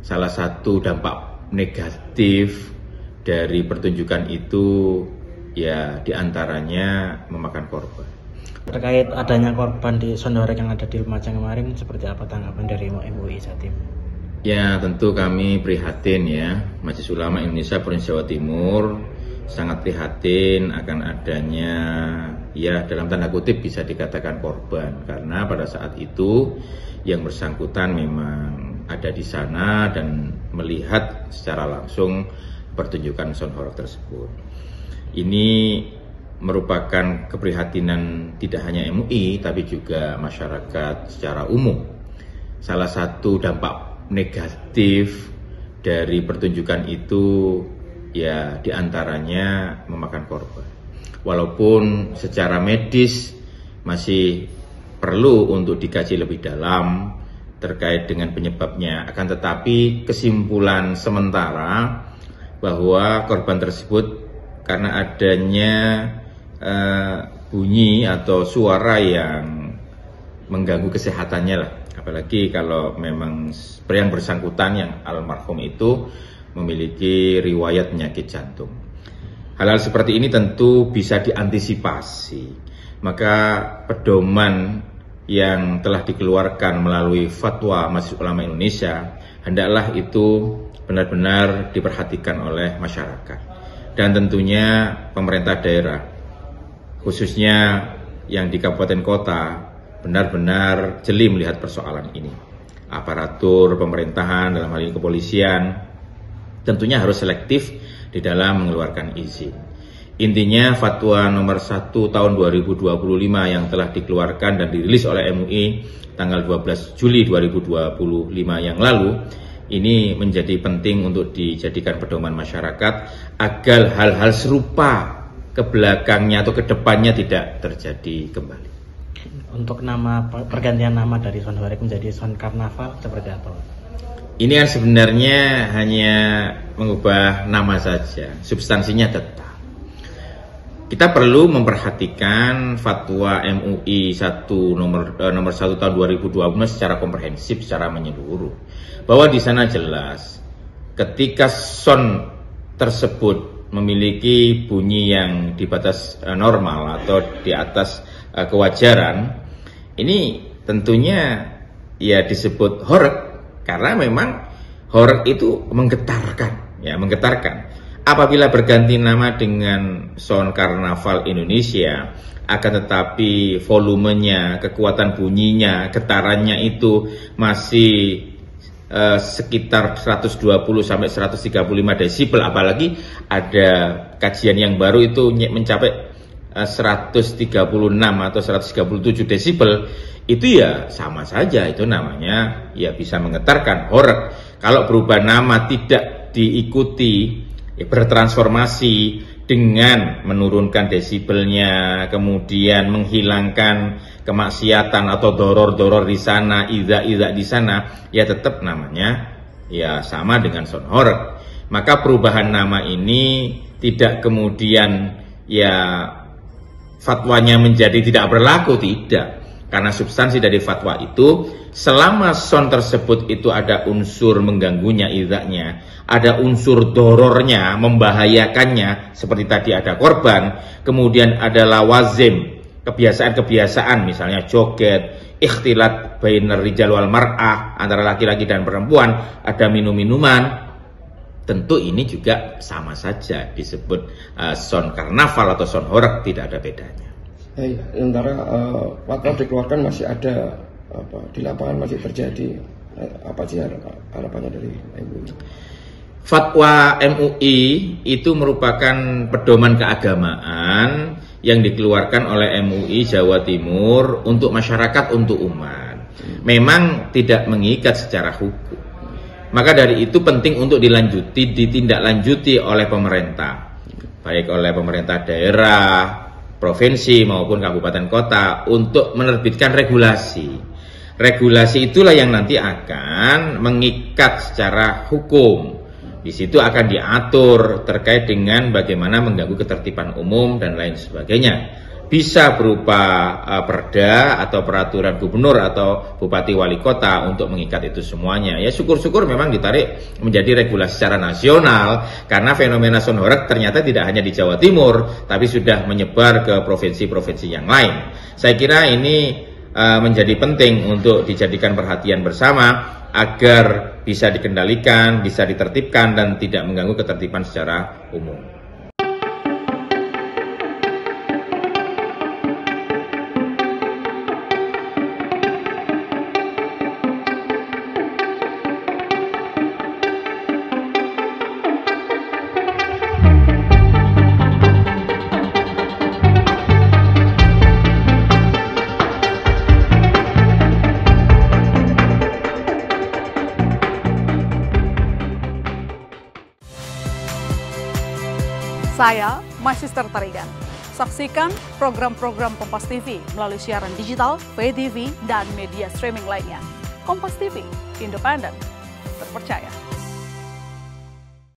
salah satu dampak negatif dari pertunjukan itu ya diantaranya memakan korban. Terkait adanya korban di Sonhorek yang ada di Lumajang kemarin, seperti apa tanggapan dari MUI Jatim? Ya tentu kami prihatin ya, Majelis Ulama Indonesia Provinsi Jawa Timur sangat prihatin akan adanya ya dalam tanda kutip bisa dikatakan korban, karena pada saat itu yang bersangkutan memang ada di sana dan melihat secara langsung pertunjukan Sonhorek tersebut. Ini merupakan keprihatinan tidak hanya MUI tapi juga masyarakat secara umum. Salah satu dampak negatif dari pertunjukan itu ya diantaranya memakan korban. Walaupun secara medis masih perlu untuk dikaji lebih dalam terkait dengan penyebabnya, akan tetapi kesimpulan sementara bahwa korban tersebut karena adanya bunyi atau suara yang mengganggu kesehatannya lah, apalagi kalau memang yang bersangkutan yang almarhum itu memiliki riwayat penyakit jantung. Hal-hal seperti ini tentu bisa diantisipasi, maka pedoman yang telah dikeluarkan melalui fatwa Majelis Ulama Indonesia hendaklah itu benar-benar diperhatikan oleh masyarakat dan tentunya pemerintah daerah, khususnya yang di kabupaten kota, benar-benar jeli melihat persoalan ini. Aparatur pemerintahan dalam hal ini kepolisian tentunya harus selektif di dalam mengeluarkan izin. Intinya fatwa nomor 1 tahun 2025 yang telah dikeluarkan dan dirilis oleh MUI tanggal 12 Juli 2025 yang lalu ini menjadi penting untuk dijadikan pedoman masyarakat agar hal-hal serupa ke belakangnya atau ke depannya tidak terjadi kembali. Untuk nama pergantian nama dari Sonhorek menjadi Son Karnaval seperti apa? Ini kan sebenarnya hanya mengubah nama saja, substansinya tetap. Kita perlu memperhatikan fatwa MUI nomor 1 tahun 2020 secara komprehensif, secara menyeluruh, bahwa di sana jelas ketika son tersebut memiliki bunyi yang di batas normal atau di atas kewajaran, ini tentunya ya disebut horeg karena memang horeg itu menggetarkan, ya menggetarkan. Apabila berganti nama dengan Son Karnaval Indonesia, akan tetapi volumenya, kekuatan bunyinya, getarannya itu masih sekitar 120 sampai 135 desibel, apalagi ada kajian yang baru itu mencapai 136 atau 137 desibel, itu ya sama saja, itu namanya ya bisa menggetarkan, horeg. Kalau berubah nama tidak diikuti bertransformasi dengan menurunkan desibelnya, kemudian menghilangkan kemaksiatan atau doror-doror di sana, iza-iza di sana, ya tetap namanya ya sama dengan Sonhorek. Maka perubahan nama ini tidak kemudian ya fatwanya menjadi tidak berlaku, tidak. Karena substansi dari fatwa itu, selama son tersebut itu ada unsur mengganggunya, izahnya, ada unsur dorornya, membahayakannya, seperti tadi ada korban, kemudian ada lawazim, kebiasaan-kebiasaan, misalnya joget, ikhtilat bainar rijal wal mar'ah, antara laki-laki dan perempuan, ada minum-minuman, tentu ini juga sama saja disebut son karnaval atau Sonhorek, tidak ada bedanya. Sementara fatwa dikeluarkan masih ada di lapangan masih terjadi, apa sih harapannya dari MUI? Fatwa MUI itu merupakan pedoman keagamaan yang dikeluarkan oleh MUI Jawa Timur untuk masyarakat, untuk umat. Memang tidak mengikat secara hukum. Maka dari itu penting untuk ditindaklanjuti oleh pemerintah, baik oleh pemerintah daerah, provinsi maupun kabupaten kota, untuk menerbitkan regulasi. Regulasi itulah yang nanti akan mengikat secara hukum. Di situ akan diatur terkait dengan bagaimana mengganggu ketertiban umum dan lain sebagainya. bisa berupa perda atau peraturan gubernur atau bupati wali kota untuk mengikat itu semuanya. Ya syukur-syukur memang ditarik menjadi regulasi secara nasional, karena fenomena sound horeg ternyata tidak hanya di Jawa Timur, tapi sudah menyebar ke provinsi-provinsi yang lain. Saya kira ini menjadi penting untuk dijadikan perhatian bersama agar bisa dikendalikan, bisa ditertibkan, dan tidak mengganggu ketertiban secara umum. Saya, My Sister Tarigan. Saksikan program-program Kompas TV melalui siaran digital, pay TV, dan media streaming lainnya. Kompas TV, independen, terpercaya.